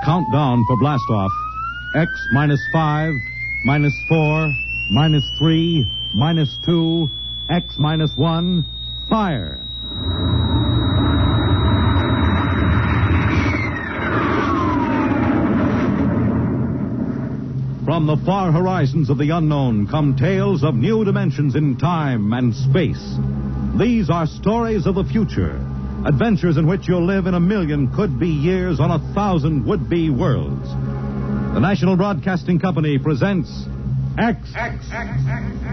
Countdown for blastoff. X minus 5, minus 4, minus 3, minus 2, X minus 1, fire. From the far horizons of the unknown come tales of new dimensions in time and space. These are stories of the future, adventures in which you'll live in 1,000,000 could-be years on 1,000 would-be worlds. The National Broadcasting Company presents X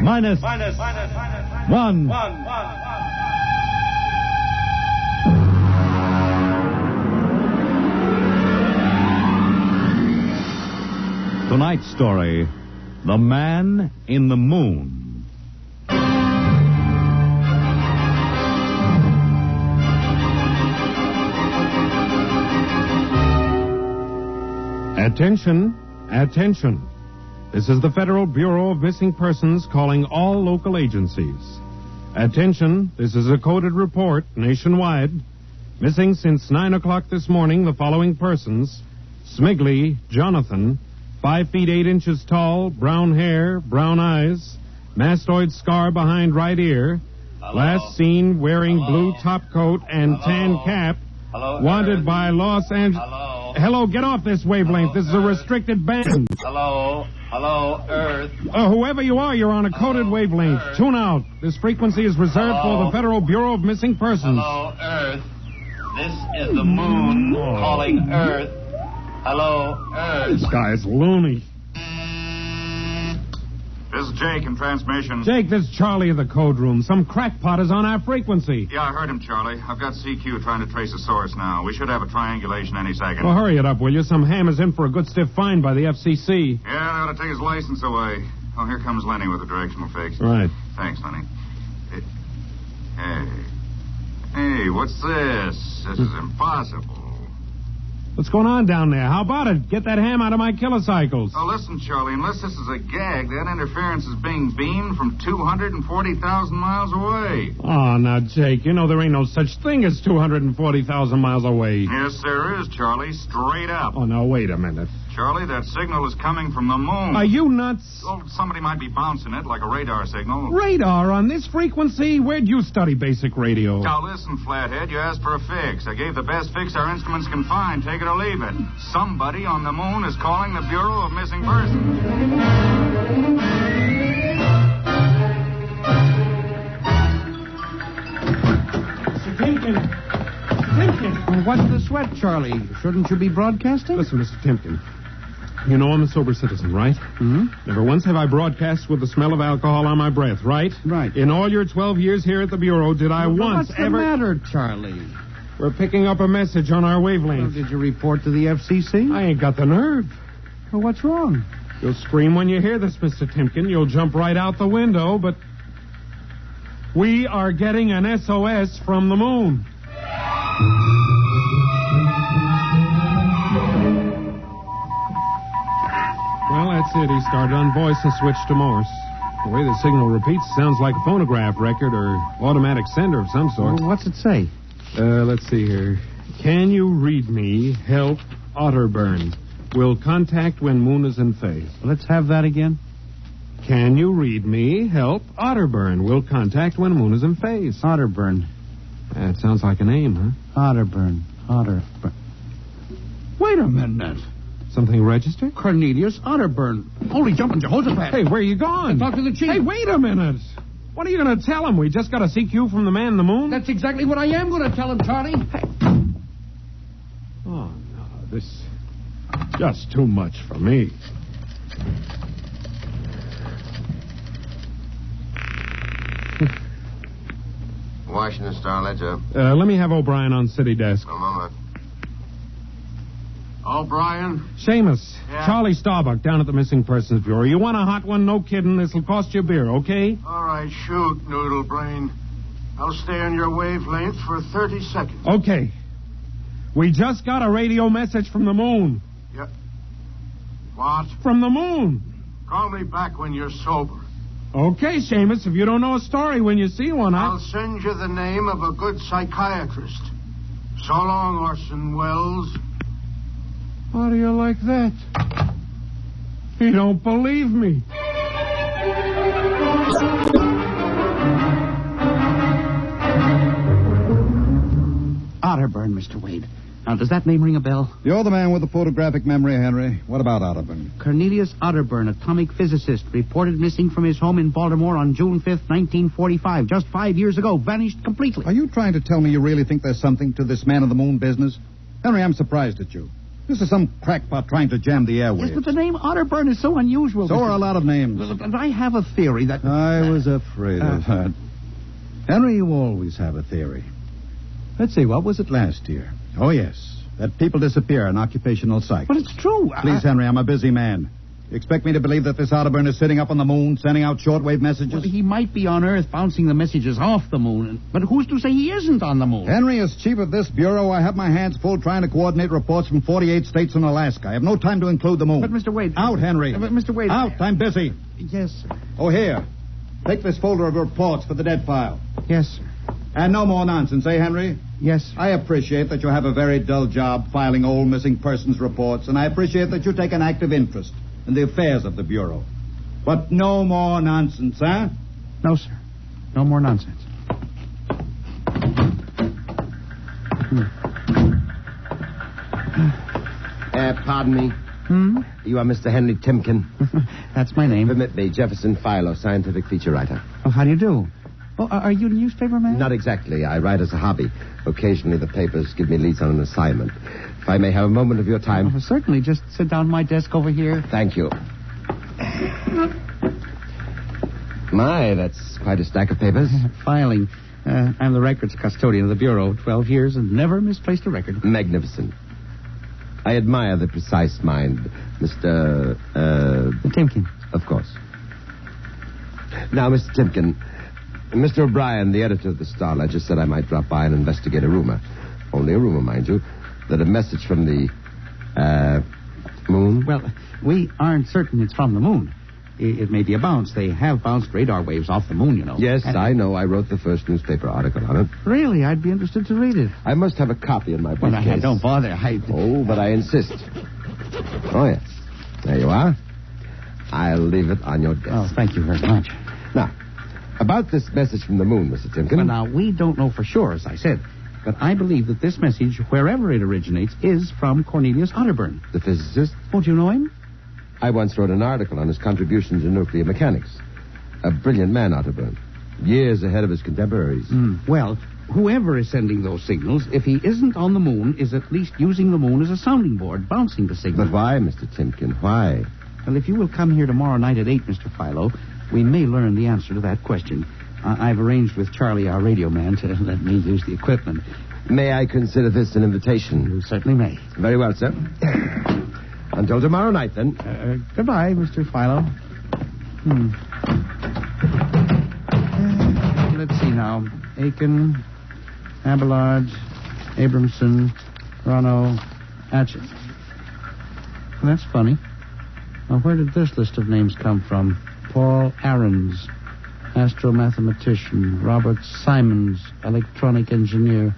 minus 1. Tonight's story, The Man in the Moon. Attention, attention. This is the Federal Bureau of Missing Persons calling all local agencies. Attention, this is a coded report nationwide. Missing since 9 o'clock this morning the following persons: Smigley Jonathan, 5 feet 8 inches tall, brown hair, brown eyes, mastoid scar behind right ear. Hello? Last seen wearing Hello? blue top coat and Hello? tan cap. Hello, Wanted Earth? by Los Angeles. Hello? Hello, get off this wavelength. Hello, This is a Earth? restricted band. Hello? Hello, Earth? Whoever you are, you're on a coded Hello, wavelength. Earth? Tune out. This frequency is reserved Hello? for the Federal Bureau of Missing Persons. Hello, Earth? This is the moon calling Earth. Hello, Earth? This guy's loony. This is Jake in transmission. Jake, this is Charlie of the code room. Some crackpot is on our frequency. Yeah, I heard him, Charlie. I've got CQ trying to trace the source now. We should have a triangulation any second. Well, hurry it up, will you? Some ham is in for a good stiff fine by the FCC. Yeah, they ought to take his license away. Oh, here comes Lenny with the directional fix. Right. Thanks, Lenny. Hey, what's this? This is impossible. What's going on down there? How about it? Get that ham out of my kilocycles. Oh, listen, Charlie, unless this is a gag, that interference is being beamed from 240,000 miles away. Oh, now, Jake, you know there ain't no such thing as 240,000 miles away. Yes, there is, Charlie. Straight up. Oh, now, wait a minute. Charlie, that signal is coming from the moon. Are you nuts? Well, somebody might be bouncing it like a radar signal. Radar on this frequency? Where'd you study basic radio? Now, listen, Flathead, you asked for a fix. I gave the best fix our instruments can find. Take it or leave it. Somebody on the moon is calling the Bureau of Missing Persons. Mr. Timken! What's the sweat, Charlie? Shouldn't you be broadcasting? Listen, Mr. Timken. You know I'm a sober citizen, right? Mm-hmm. Never once have I broadcast with the smell of alcohol on my breath, right? Right. In all your 12 years here at the Bureau, did I once What's ever... the matter, Charlie? We're picking up a message on our Well, wavelength. did you report to the FCC? I ain't got the nerve. Well, what's wrong? You'll scream when you hear this, Mr. Timken. You'll jump right out the window, but... we are getting an SOS from the moon. Well, that's it. He started on voice and switched to Morse. The way the signal repeats sounds like a phonograph record or automatic sender of some sort. Well, what's it say? Let's see here. Can you read me? Help, Otterburn. Will contact when moon is in phase. Let's have that again. Can you read me? Help, Otterburn. Will contact when moon is in phase. Otterburn. That sounds like a name, huh? Otterburn. Otterburn. Wait a minute. Something registered? Cornelius Otterburn. Holy jumping Jehoshaphat. Hey, where are you going? Talk to the chief. Hey, wait a minute. What are you going to tell him? We just got a CQ from the man in the moon? That's exactly what I am going to tell him, Charlie. Oh, no. This is just too much for me. Washington Star-Ledger. Let me have O'Brien on city desk. A moment. O'Brien? Seamus, Yeah? Charlie Starbuck down at the Missing Persons Bureau. You want a hot one? No kidding. This'll cost you a beer, okay? All right, shoot, Noodle Brain. I'll stay on your wavelength for 30 seconds. Okay. We just got a radio message from the moon. Yep. What? From the moon. Call me back when you're sober. Okay, Seamus, if you don't know a story when you see one, I'll send you the name of a good psychiatrist. So long, Orson Welles. How do you like that? He don't believe me. Otterburn, Mr. Wade. Now, does that name ring a bell? You're the man with the photographic memory, Henry. What about Otterburn? Cornelius Otterburn, atomic physicist, reported missing from his home in Baltimore on June 5th, 1945. Just 5 years ago. Vanished completely. Are you trying to tell me you really think there's something to this man-of-the-moon business? Henry, I'm surprised at you. This is some crackpot trying to jam the airwaves. Yes, but the name Otterburn is so unusual. So are a lot of names. And I have a theory that... I was afraid of that. Henry, you always have a theory. Let's see, what was it last year? Oh, yes. That people disappear in occupational psych. But it's true. Please, Henry, I'm a busy man. You expect me to believe that this Otterburn is sitting up on the moon, sending out shortwave messages? Well, he might be on Earth bouncing the messages off the moon. But who's to say he isn't on the moon? Henry, as chief of this bureau, I have my hands full trying to coordinate reports from 48 states and Alaska. I have no time to include the moon. But, Mr. Wade... Out, Henry. But, Mr. Wade... Out, I'm busy. Yes, sir. Oh, here. Take this folder of reports for the dead file. Yes, sir. And no more nonsense, eh, Henry? Yes, sir. I appreciate that you have a very dull job filing old missing persons reports, and I appreciate that you take an active interest in the affairs of the Bureau. But no more nonsense, huh? No, sir. No more nonsense. Pardon me. You are Mr. Henry Timken. That's my name. Permit me, Jefferson Philo, scientific feature writer. Oh, how do you do? Oh, are you a newspaper man? Not exactly. I write as a hobby. Occasionally the papers give me leads on an assignment. If I may have a moment of your time. Oh, certainly. Just sit down at my desk over here. Thank you. My, that's quite a stack of papers. Filing. I'm the records custodian of the Bureau. 12 years and never misplaced a record. Magnificent. I admire the precise mind, Mr. Timken. Of course. Now, Mr. Timken, Mr. O'Brien, the editor of the Star Ledger, said I might drop by and investigate a rumor. Only a rumor, mind you, that a message from the, moon? Well, we aren't certain it's from the moon. It may be a bounce. They have bounced radar waves off the moon, you know. Yes, I know. I wrote the first newspaper article on it. Really? I'd be interested to read it. I must have a copy in my Well, briefcase. don't bother. Oh, but I insist. Oh, yes. There you are. I'll leave it on your desk. Oh, thank you very much. Now, about this message from the moon, Mr. Timken. Well, now, we don't know for sure, as I said. But I believe that this message, wherever it originates, is from Cornelius Otterburn. The physicist? Oh, do you know him? I once wrote an article on his contributions in nuclear mechanics. A brilliant man, Otterburn. Years ahead of his contemporaries. Well, whoever is sending those signals, if he isn't on the moon, is at least using the moon as a sounding board, bouncing the signal. But why, Mr. Timken? Why? Well, if you will come here tomorrow night at 8, Mr. Philo, we may learn the answer to that question. I've arranged with Charlie, our radio man, to let me use the equipment. May I consider this an invitation? You certainly may. Very well, sir. Until tomorrow night, then. Goodbye, Mr. Philo. Let's see now. Aiken, Abelard, Abramson, Rono, Atchett. Well, that's funny. Now, where did this list of names come from? Paul Ahrens, astromathematician. Robert Simons, electronic engineer.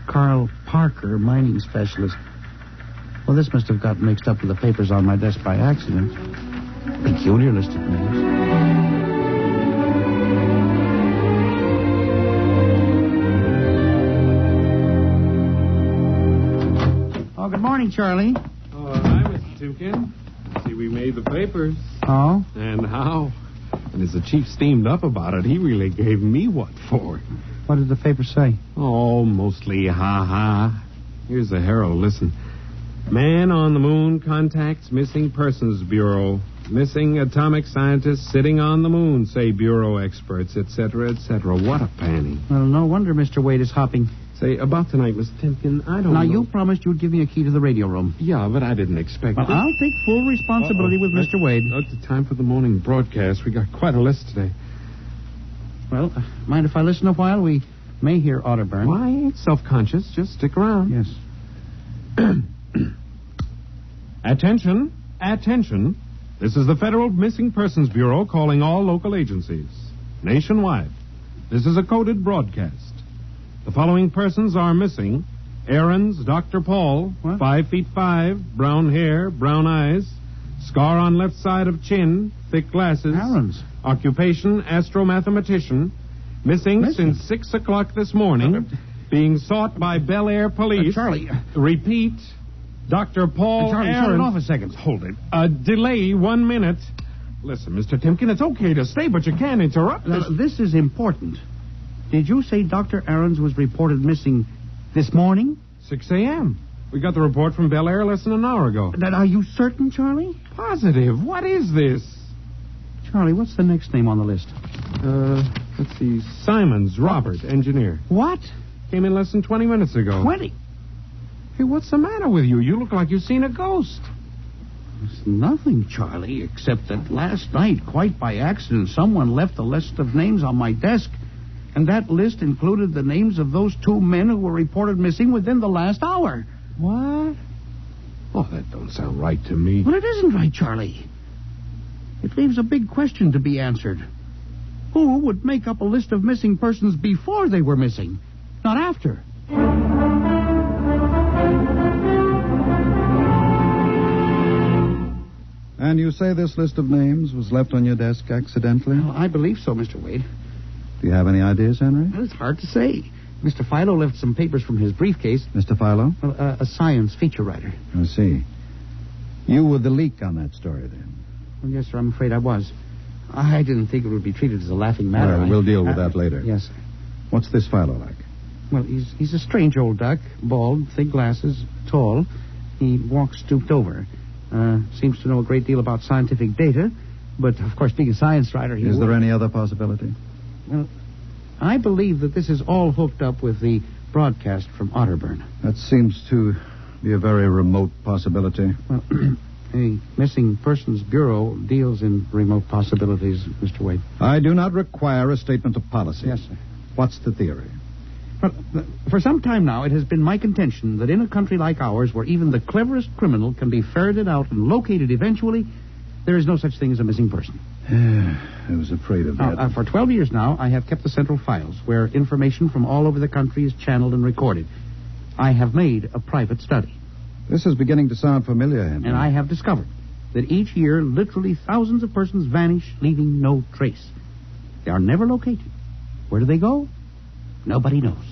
Carl Parker, mining specialist. Well, this must have gotten mixed up with the papers on my desk by accident. Peculiar list of names. Oh, good morning, Charlie. Oh, hi, Mr. Timken. See, we made the papers. Oh? And how? And as the chief steamed up about it, he really gave me what for. What did the paper say? Oh, mostly ha-ha. Here's the Herald. Listen. Man on the moon contacts Missing Persons Bureau. Missing atomic scientists sitting on the moon, say Bureau experts, etc., etc. What a panning. Well, no wonder Mr. Wade is hopping. Say, about tonight, Mr. Timken, I don't Now, know. you promised you'd give me a key to the radio room. Yeah, but I didn't expect Well, it. I'll take full responsibility with Mr. Wade. It's the time for the morning broadcast. We got quite a list today. Well, mind if I listen a while? We may hear Otterburn. Well, I ain't self-conscious. Just stick around. Yes. Attention. Attention. This is the Federal Missing Persons Bureau calling all local agencies. Nationwide. This is a coded broadcast. The following persons are missing Aaron's Dr. Paul, What? 5'5", brown hair, brown eyes, scar on left side of chin, thick glasses. Aaron's. Occupation, astromathematician. Missing since 6 o'clock this morning. Being sought by Bel Air police. Charlie. Repeat, Dr. Paul Charlie, Aaron. shut it off a second. Hold it. Delay 1 minute. Listen, Mr. Timken, it's okay to stay, but you can't interrupt Now, this is important. Did you say Dr. Aarons was reported missing this morning? 6 a.m. We got the report from Bel Air less than an hour ago. Now, are you certain, Charlie? Positive. What is this? Charlie, what's the next name on the list? Let's see. Simons, Robert, engineer. What? Came in less than 20 minutes ago. 20? Hey, what's the matter with you? You look like you've seen a ghost. It's nothing, Charlie, except that last night, quite by accident, someone left a list of names on my desk. And that list included the names of those 2 men who were reported missing within the last hour. What? Oh, that don't sound right to me. Well, it isn't right, Charlie. It leaves a big question to be answered. Who would make up a list of missing persons before they were missing, not after? And you say this list of names was left on your desk accidentally? Well, I believe so, Mr. Wade. Do you have any ideas, Henry? Well, it's hard to say. Mr. Philo left some papers from his briefcase. Mr. Philo? Well, a science feature writer. I see. You were the leak on that story, then? Well, yes, sir, I'm afraid I was. I didn't think it would be treated as a laughing matter. Well, we'll deal with that later. Yes, sir. What's this Philo like? Well, he's a strange old duck, bald, thick glasses, tall. He walks stooped over. Seems to know a great deal about scientific data, but, of course, being a science writer, Is there any other possibility? Well, I believe that this is all hooked up with the broadcast from Otterburn. That seems to be a very remote possibility. Well, the Missing Persons Bureau deals in remote possibilities, Mr. Wade. I do not require a statement of policy. Yes, sir. What's the theory? Well, for some time now, it has been my contention that in a country like ours, where even the cleverest criminal can be ferreted out and located eventually, there is no such thing as a missing person. I was afraid of that. For 12 years now, I have kept the central files, where information from all over the country is channeled and recorded. I have made a private study. This is beginning to sound familiar, Henry. And I have discovered that each year, literally thousands of persons vanish, leaving no trace. They are never located. Where do they go? Nobody knows.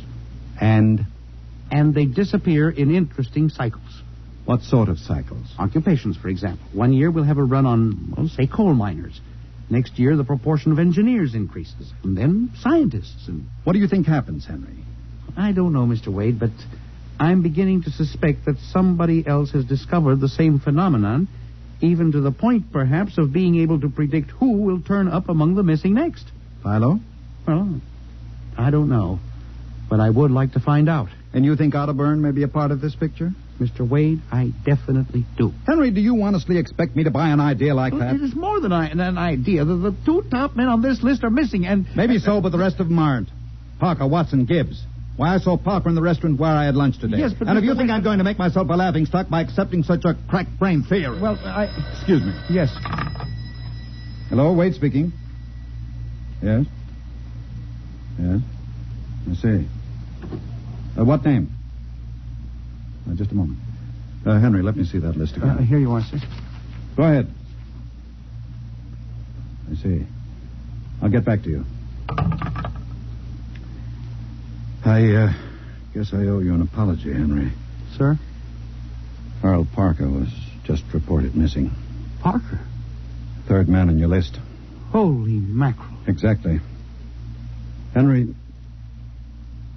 And they disappear in interesting cycles. what sort of cycles? Occupations, for example. One year we'll have a run on, well, say, coal miners. Next year, the proportion of engineers increases. And then scientists. And What do you think happens, Henry? I don't know, Mr. Wade, but I'm beginning to suspect that somebody else has discovered the same phenomenon, even to the point, perhaps, of being able to predict who will turn up among the missing next. Philo? Well, I don't know, but I would like to find out. And you think Otterburn may be a part of this picture? Mr. Wade, I definitely do. Henry, do you honestly expect me to buy an idea like that? It is more than an idea. The 2 top men on this list are missing, and... Maybe so, but the rest of them aren't. Parker, Watson, Gibbs. Why, I saw Parker in the restaurant where I had lunch today. Yes, but and if Mr. you think Wade- I'm going to make myself a laughingstock by accepting such a crack-brained theory... Well, Excuse me. Yes. Hello, Wade speaking. Yes? Yes? I see. What name? Just a moment. Henry, let me see that list again. Here you are, sir. Go ahead. I see. I'll get back to you. I guess I owe you an apology, Henry. Sir? Carl Parker was just reported missing. Parker? 3rd man on your list. Holy mackerel. Exactly. Henry,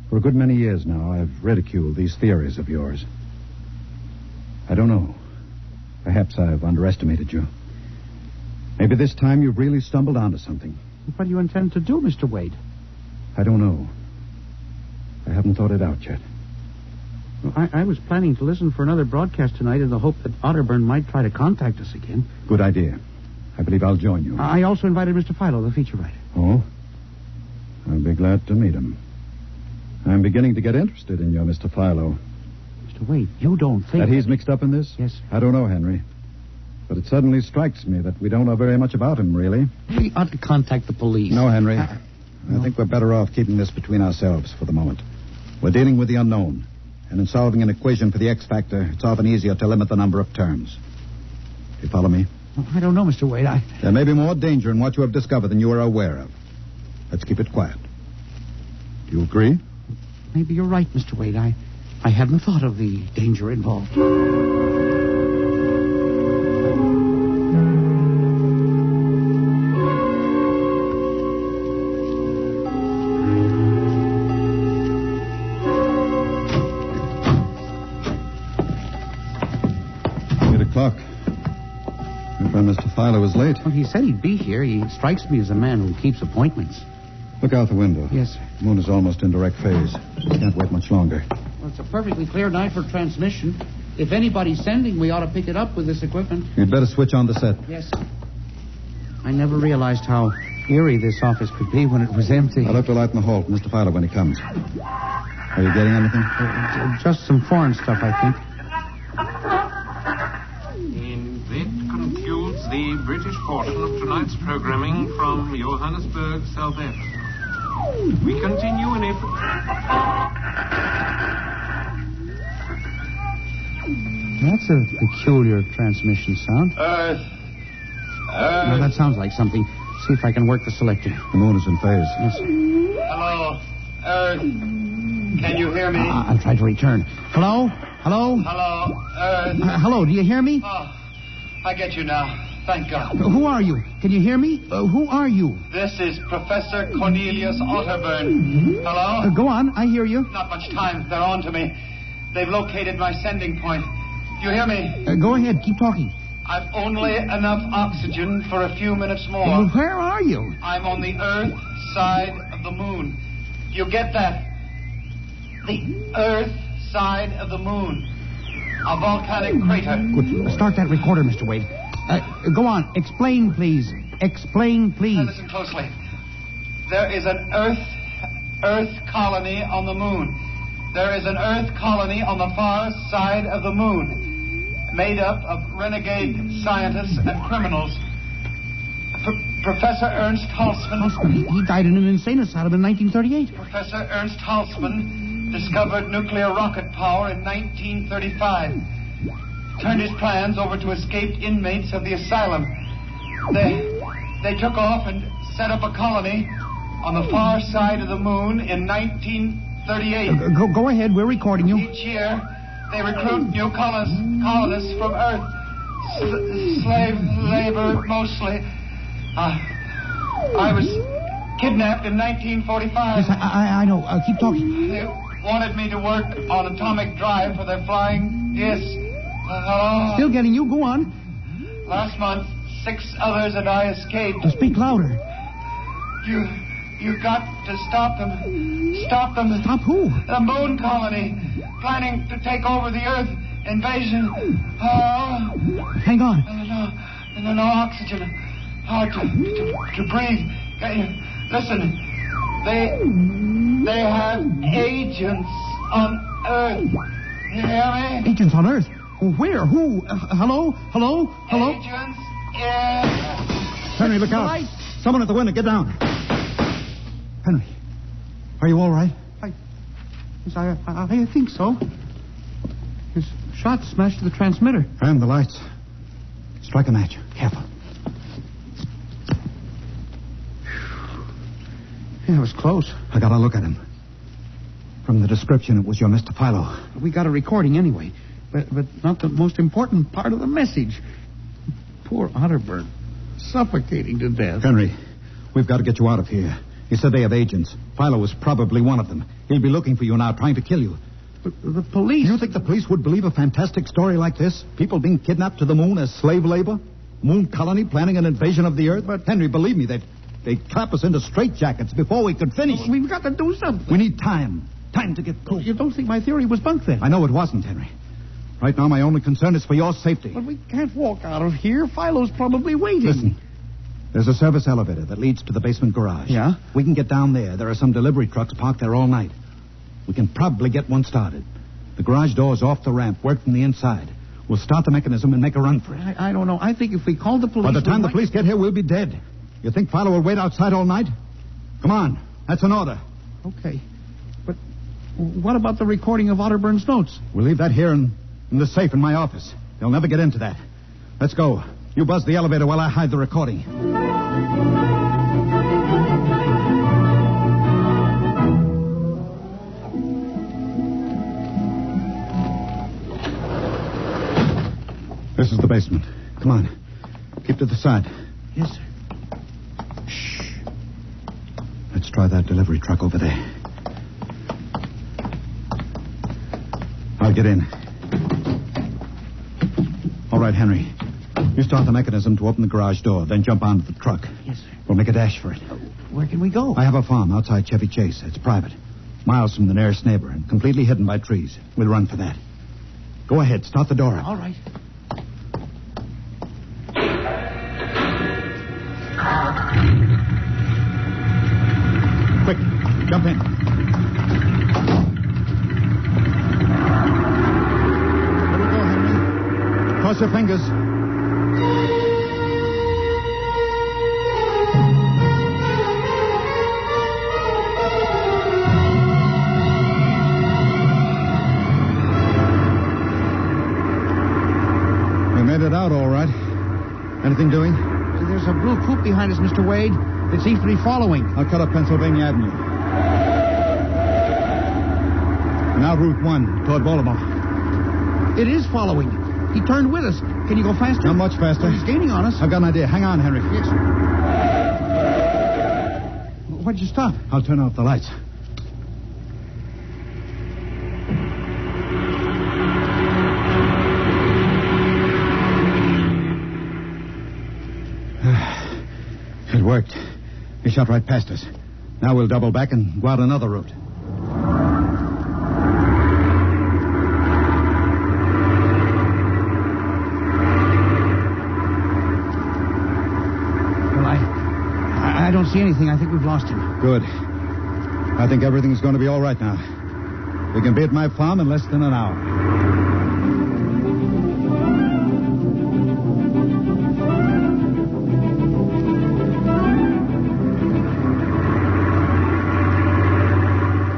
for a good many years now, I've ridiculed these theories of yours. I don't know. Perhaps I've underestimated you. Maybe this time you've really stumbled onto something. What do you intend to do, Mr. Wade? I don't know. I haven't thought it out yet. Well, I was planning to listen for another broadcast tonight in the hope that Otterburn might try to contact us again. Good idea. I believe I'll join you. I also invited Mr. Philo, the feature writer. Oh? I'll be glad to meet him. I'm beginning to get interested in you, Mr. Philo. Mr. Wade, you don't think... That he's mixed up in this? Yes, sir. I don't know, Henry. But it suddenly strikes me that we don't know very much about him, really. We ought to contact the police. No, Henry. I think we're better off keeping this between ourselves for the moment. We're dealing with the unknown. And in solving an equation for the X factor, it's often easier to limit the number of terms. Do you follow me? Oh, I don't know, Mr. Wade. There may be more danger in what you have discovered than you are aware of. Let's keep it quiet. Do you agree? Maybe you're right, Mr. Wade. I hadn't thought of the danger involved. Mr. Filer was late. Well, he said he'd be here. He strikes me as a man who keeps appointments. Look out the window. Yes, sir. The moon is almost in direct phase. Can't wait much longer. Well, it's a perfectly clear night for transmission. If anybody's sending, we ought to pick it up with this equipment. You'd better switch on the set. Yes, sir. I never realized how eerie this office could be when it was empty. I'll have to lighten the hall for Mr. Filer when he comes. Are you getting anything? Just some foreign stuff, I think. The British portion of tonight's programming from Johannesburg, South Africa. We continue in April. That's a peculiar transmission sound. Earth. Well, that sounds like something. See if I can work the selector. The moon is in phase. Yes. Hello, Earth. Can you hear me? I'll try to return. Hello? Hello? Hello, Earth. Hello, do you hear me? Oh, I get you now. Thank God. Who are you? Can you hear me? Who are you? This is Professor Cornelius Otterburn. Hello? Go on, I hear you. Not much time. They're on to me. They've located my sending point. You hear me? Go ahead, keep talking. I've only enough oxygen for a few minutes more. Where are you? I'm on the Earth side of the moon. You get that? The Earth side of the moon. A volcanic crater. Good. Start that recorder, Mr. Wade. Go on. Explain, please. Explain, please. Now listen closely. There is an Earth colony on the moon. There is an Earth colony on the far side of the moon, made up of renegade scientists and criminals. Professor Ernst Halsman... He died in an insane asylum in 1938. Professor Ernst Halsman discovered nuclear rocket power in 1935. Turned his plans over to escaped inmates of the asylum. They took off and set up a colony on the far side of the moon in 1938. Go ahead, we're recording you. Each year, they recruit new colonists from Earth. Slave labor, mostly. I was kidnapped in 1945. Yes, I know. Keep talking. They wanted me to work on atomic drive for their flying disc. Still getting you. Go on. Last month, 6 others and I escaped. Speak louder. You got to stop them. Stop them. Stop who? The moon colony, planning to take over the Earth. Invasion. Hang on. And no oxygen. Hard to breathe. Listen. They have agents on Earth. You hear me? Agents on Earth? Where? Who? Hello? Hello? Hello? Agents in... Henry, look out. Someone at the window. Get down. Henry, are you all right? I think so. His shot smashed the transmitter. And the lights. Strike a match. Careful. Yeah, it was close. I got a look at him. From the description, it was your Mr. Philo. We got a recording anyway. But not the most important part of the message. Poor Otterburn. Suffocating to death. Henry, we've got to get you out of here. He said they have agents. Philo was probably one of them. He'll be looking for you now, trying to kill you. But the police... You think the police would believe a fantastic story like this? People being kidnapped to the moon as slave labor? Moon colony planning an invasion of the Earth? But, Henry, believe me, they'd clap us into straitjackets before we could finish. We've got to do something. We need time. Time to get proof. You don't think my theory was bunk then? I know it wasn't, Henry. Right now, my only concern is for your safety. But we can't walk out of here. Philo's probably waiting. Listen, there's a service elevator that leads to the basement garage. Yeah? We can get down there. There are some delivery trucks parked there all night. We can probably get one started. The garage door's off the ramp, work from the inside. We'll start the mechanism and make a run for it. I don't know. I think if we call the police... By the time the police get here, we'll be dead. You think Philo will wait outside all night? Come on. That's an order. Okay. What about the recording of Otterburn's notes? We'll leave that here in the safe in my office. They'll never get into that. Let's go. You buzz the elevator while I hide the recording. This is the basement. Come on. Keep to the side. Yes, sir. Shh. Let's try that delivery truck over there. I'll get in. All right, Henry. You start the mechanism to open the garage door, then jump onto the truck. Yes, sir. We'll make a dash for it. Where can we go? I have a farm outside Chevy Chase. It's private. Miles from the nearest neighbor and completely hidden by trees. We'll run for that. Go ahead. Start the door up. All right. Quick. Jump in. There we go, Henry. Cross your fingers. We made it out all right. Anything doing? There's a blue coupe behind us, Mr. Wade. It seems to be following. I'll cut up Pennsylvania Avenue. Now Route 1 toward Baltimore. It is following. He turned with us. Can you go faster? Not much faster. He's gaining on us. I've got an idea. Hang on, Henry. Yes, sir. Why'd you stop? I'll turn off the lights. It worked. He shot right past us. Now we'll double back and go out another route. Well, I don't see anything. I think we've lost him. Good. I think everything's going to be all right now. We can be at my farm in less than an hour.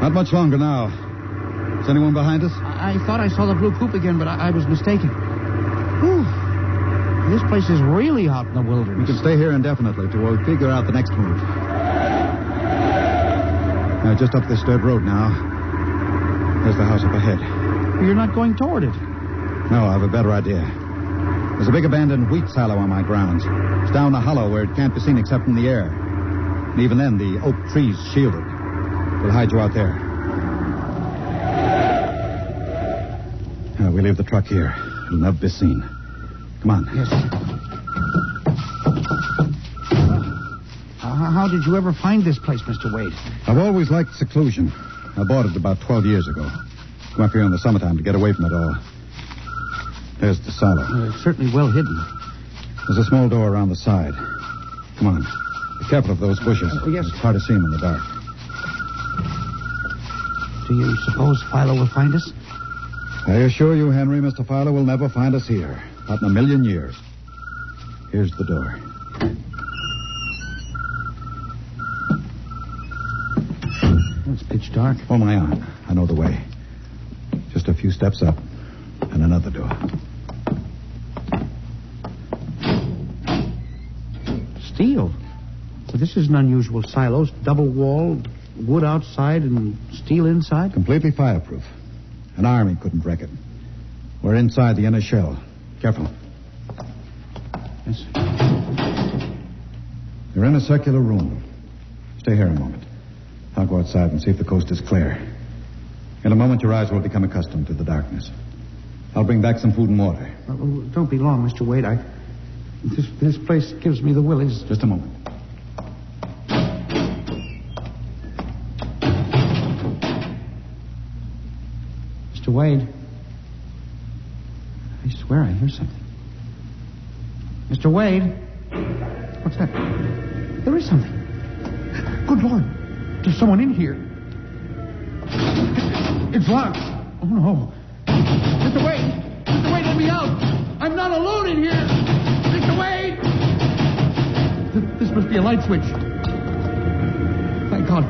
Not much longer now. Is anyone behind us? I thought I saw the blue coupe again, but I was mistaken. Whew. This place is really out in the We wilderness. can stay here indefinitely till we figure out the next move. Now, just up this dirt road now. There's the house up ahead. You're not going toward it. No, I have a better idea. There's a big abandoned wheat silo on my grounds. It's down the hollow where it can't be seen except from the air. And even then, the oak trees shield it. We'll hide you out there. Now, we leave the truck here. It'll never be seen. Come on. Yes. How did you ever find this place, Mr. Wade? I've always liked seclusion. I bought it about 12 years ago. Come up here in the summertime to get away from it all. There's the silo. It's certainly well hidden. There's a small door around the side. Come on. Be careful of those bushes. Yes. It's hard to see them in the dark. Do you suppose Philo will find us? I assure you, Henry, Mr. Fowler will never find us here. Not in a million years. Here's the door. It's pitch dark. Hold my arm. I know the way. Just a few steps up and another door. Steel. Well, this is an unusual silo. Double-walled, wood outside and steel inside. Completely fireproof. An army couldn't wreck it. We're inside the inner shell. Careful. Yes. You're in a circular room. Stay here a moment. I'll go outside and see if the coast is clear. In a moment, your eyes will become accustomed to the darkness. I'll bring back some food and water. Don't be long, Mr. Wade. This place gives me the willies. Just a moment. Mr. Wade. I swear I hear something. Mr. Wade. What's that? There is something. Good Lord. There's someone in here. It's locked. Oh, no. Mr. Wade. Mr. Wade, let me out. I'm not alone in here. Mr. Wade. This must be a light switch. Thank God.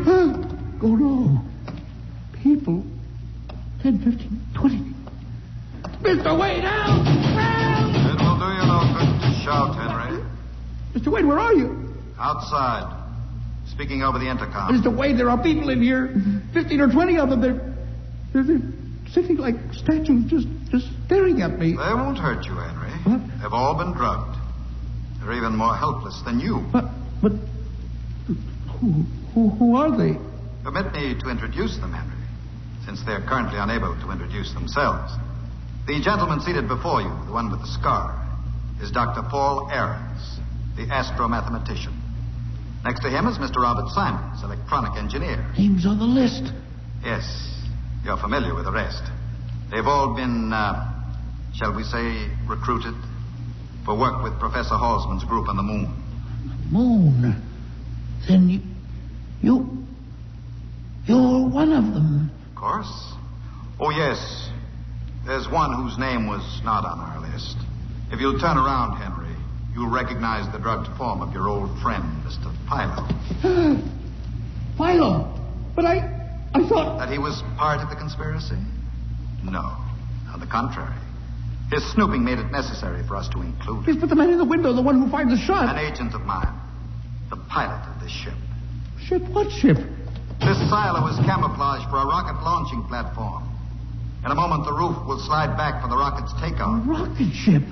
Oh, no. people. 10, 15, 20. Mr. Wade, help! Help! It will do you no good to shout, Henry. Mr. Wade, where are you? Outside. Speaking over the intercom. Mr. Wade, there are people in here. 15 or 20 of them. They're sitting like statues, just staring at me. They won't hurt you, Henry. What? They've all been drugged. They're even more helpless than you. But who are they? Permit me to introduce them, Henry, since they're currently unable to introduce themselves. The gentleman seated before you, the one with the scar, is Dr. Paul Ahrens, the astromathematician. Next to him is Mr. Robert Simons, electronic engineer. Names on the list. Yes, you're familiar with the rest. They've all been, shall we say, recruited for work with Professor Halsman's group on the moon. Moon? Then you're one of them. Of course. Oh, yes. There's one whose name was not on our list. If you'll turn around, Henry, you'll recognize the drugged form of your old friend, Mr. Philo. Philo? But I thought... That he was part of the conspiracy? No. On the contrary. His snooping made it necessary for us to include him. Yes, but the man in the window, the one who fired the shot... An agent of mine. The pilot of this ship. Ship? What ship? This silo is camouflage for a rocket launching platform. In a moment, the roof will slide back for the rocket's takeoff. A rocket ship?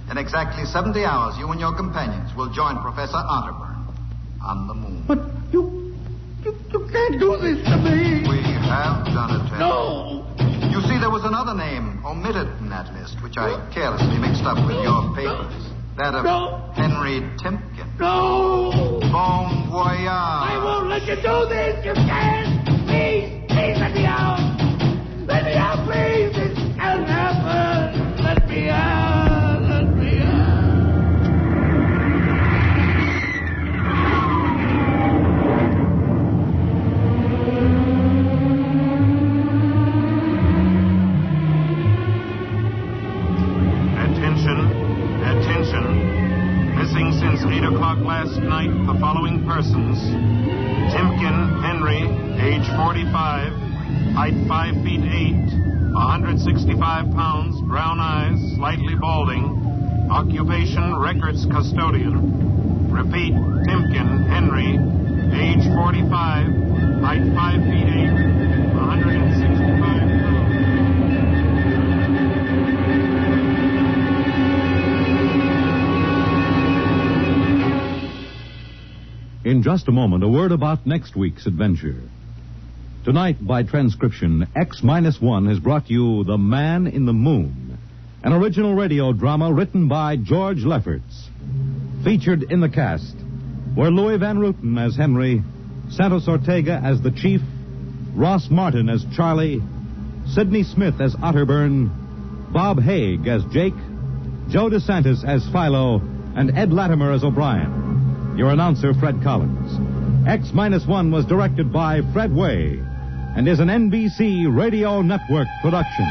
In exactly 70 hours, you and your companions will join Professor Otterburn on the moon. But you can't do this to me. We have done it, Henry. No. You see, there was another name omitted from that list, which I carelessly mixed up with your papers. That of Henry Timpkin. No. Bon voyage. I won't let you do this. You can't. Please let me out. Let me out, please. This can't happen. Let me out. Let me out. Attention. Missing since 8 o'clock last night, the following persons. Timpkin Henry, age 45, height 5 feet 8, 165 pounds, brown eyes, slightly balding, occupation records custodian. Repeat, Timpkin Henry, age 45, height 5 feet 8, 165 pounds. In just a moment, a word about next week's adventure. Tonight, by transcription, X-1 has brought you The Man in the Moon, an original radio drama written by George Lefferts. Featured in the cast were Louis Van Ruten as Henry, Santos Ortega as the Chief, Ross Martin as Charlie, Sidney Smith as Otterburn, Bob Haig as Jake, Joe DeSantis as Philo, and Ed Latimer as O'Brien. Your announcer, Fred Collins. X-1 was directed by Fred Way and is an NBC Radio Network production.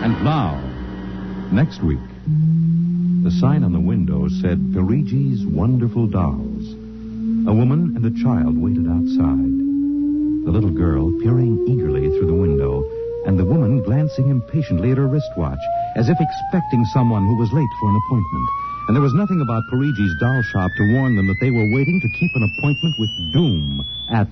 And now, next week, the sign on the window said Perigi's Wonderful Dolls. A woman and a child waited outside. The little girl peering eagerly through the window, and the woman glancing impatiently at her wristwatch, as if expecting someone who was late for an appointment. And there was nothing about Perigi's doll shop to warn them that they were waiting to keep an appointment with doom at